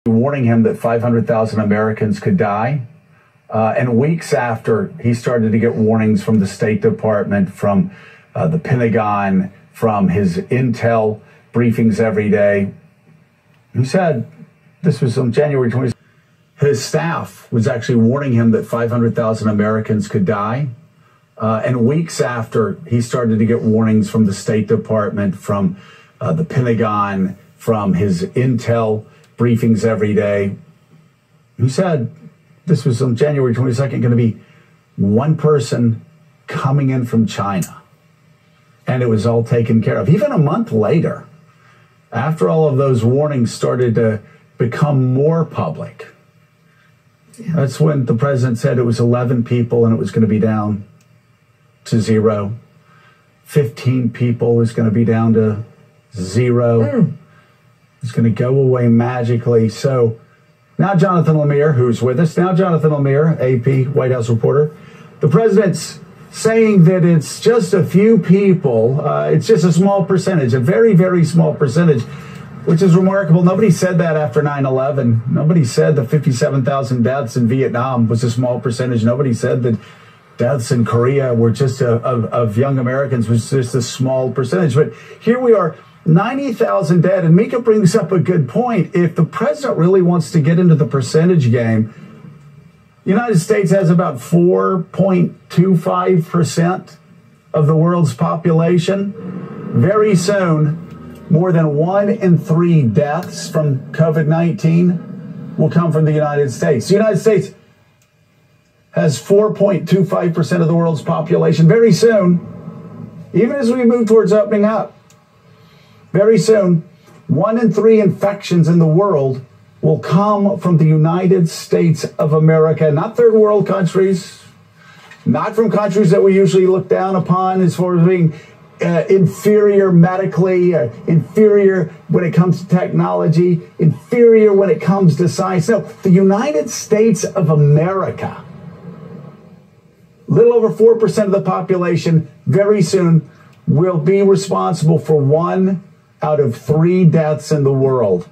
warning him that 500,000 Americans could die. And weeks after, he started to get warnings from the State Department, from the Pentagon, from his intel briefings every day. He said, this was on January 20th, his staff was actually warning him that 500,000 Americans could die. And weeks after, he started to get warnings from the State Department, from the Pentagon, from his intel briefings every day. He said, this was on January 22nd, going to be one person coming in from China. And it was all taken care of. Even a month later, after all of those warnings started to become more public, that's when the president said it was 11 people and it was going to be down to 0. 15 people was going to be down to 0. It's going to go away magically. So now Jonathan Lemire, who's with us. Now Jonathan Lemire, AP White House reporter. The president's saying that it's just a few people. It's just a small percentage, a very, very small percentage, which is remarkable. Nobody said that after 9/11. Nobody said the 57,000 deaths in Vietnam was a small percentage. Nobody said that deaths in Korea were just of young Americans was just a small percentage. But here we are. 90,000 dead. And Mika brings up a good point. If the president really wants to get into the percentage game, the United States has about 4.25% of the world's population. Very soon, more than 1 in 3 deaths from COVID-19 will come from the United States. The United States has 4.25% of the world's population. Very soon, even as we move towards opening up, very soon, 1 in 3 infections in the world will come from the United States of America, not third world countries, not from countries that we usually look down upon as far as being inferior medically, inferior when it comes to technology, inferior when it comes to science. No, the United States of America, little over 4% of the population, very soon will be responsible for 1 out of 3 deaths in the world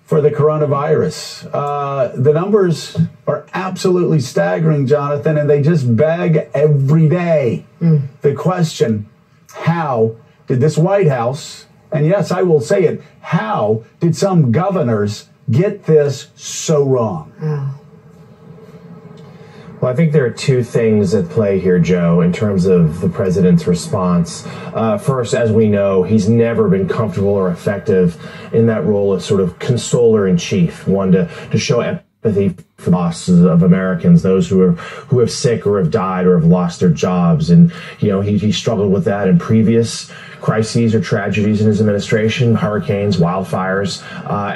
for the coronavirus. The numbers are absolutely staggering, Jonathan, and they just beg every day the question, how did this White House, and yes, I will say it, how did some governors get this so wrong? Well, I think there are 2 things at play here, Joe, in terms of the president's response. First, as we know, he's never been comfortable or effective in that role of sort of consoler-in-chief, one to show empathy for the losses of Americans, those who have sick or have died or have lost their jobs. And, you know, he struggled with that in previous crises or tragedies in his administration, hurricanes, wildfires,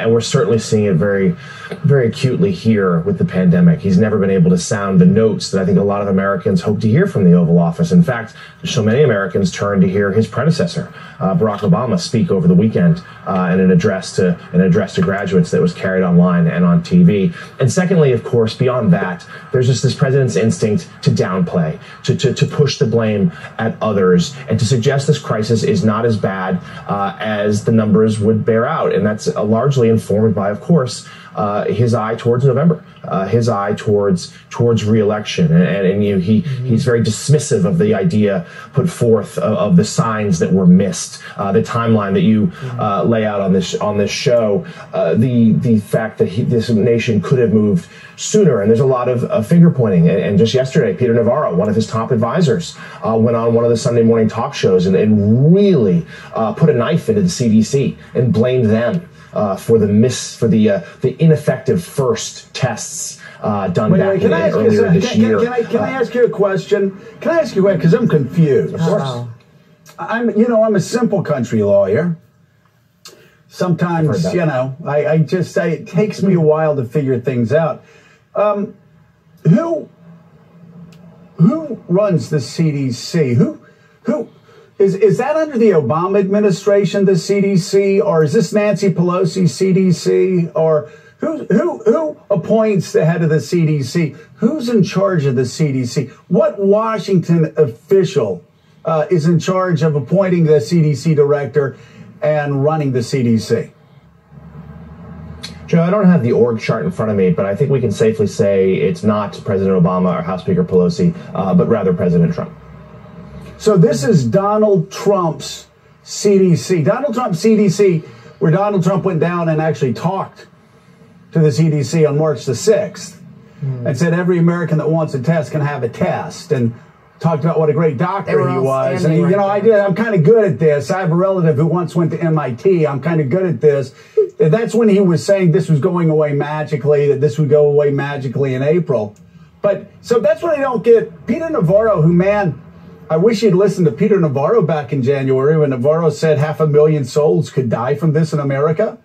and we're certainly seeing it very, very acutely here with the pandemic. He's never been able to sound the notes that I think a lot of Americans hope to hear from the Oval Office. In fact, so many Americans turned to hear his predecessor, Barack Obama, speak over the weekend in an address to graduates that was carried online and on TV. And secondly, of course, beyond that, there's just this president's instinct to downplay, to push the blame at others, and to suggest this crisis is not as bad as the numbers would bear out. And that's largely informed by, of course, his eye towards November, his eye towards re-election. And you know, he's very dismissive of the idea put forth of the signs that were missed, the timeline that you lay out on this show, the fact that this nation could have moved sooner. And there's a lot of finger pointing. And just yesterday, Peter Navarro, one of his top advisors, went on one of the Sunday morning talk shows and really put a knife into the CDC and blamed them for the ineffective first tests done back earlier this year. Can I ask you a question? Can I ask you a question? Because I'm confused. Of course. I'm a simple country lawyer. Sometimes, you know, I just say it takes me a while to figure things out. Who runs the CDC? Who is that under the Obama administration, the CDC, or is this Nancy Pelosi CDC, or who appoints the head of the CDC? Who's in charge of the CDC? What Washington official is in charge of appointing the CDC director and running the CDC? Joe, I don't have the org chart in front of me, but I think we can safely say it's not President Obama or House Speaker Pelosi, but rather President Trump. So this is Donald Trump's CDC. Donald Trump's CDC, where Donald Trump went down and actually talked to the CDC on March the 6th and said every American that wants a test can have a test, and talked about what a great doctor he was. And, I'm kind of good at this. I have a relative who once went to MIT. I'm kind of good at this. That's when he was saying this was going away magically, that this would go away magically in April. But so that's what I don't get. Peter Navarro, who, man, I wish you'd listened to Peter Navarro back in January when Navarro said 500,000 souls could die from this in America.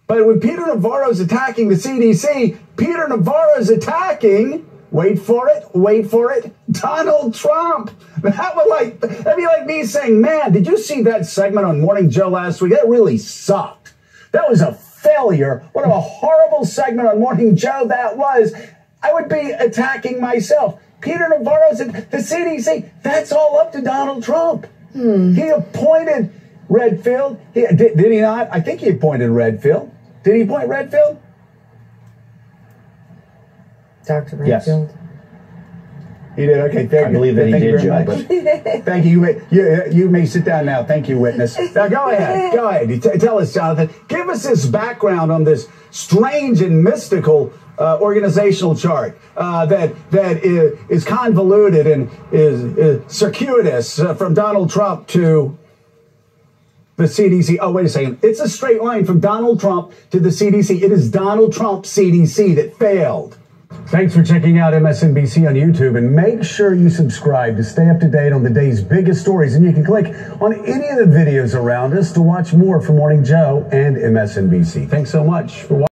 But when Peter Navarro's attacking the CDC, Peter Navarro's attacking, wait for it, Donald Trump. That'd be like me saying, man, did you see that segment on Morning Joe last week? That really sucked. That was a failure. What a horrible segment on Morning Joe that was. I would be attacking myself. Peter Navarro's at the CDC. That's all up to Donald Trump. He appointed Redfield. Did he not? I think he appointed Redfield. Did he appoint Redfield? Dr. Redfield? Yes. He did. Okay, thank you. I believe that he did, Joe. Thank you. You may sit down now. Thank you, witness. Now go ahead. Go ahead. Tell us, Jonathan. Give us this background on this strange and mystical organizational chart that is convoluted and is circuitous from Donald Trump to the CDC. Oh, wait a second. It's a straight line from Donald Trump to the CDC. It is Donald Trump's CDC that failed. Thanks for checking out MSNBC on YouTube, and make sure you subscribe to stay up to date on the day's biggest stories. And you can click on any of the videos around us to watch more from Morning Joe and MSNBC. Thanks so much for watching.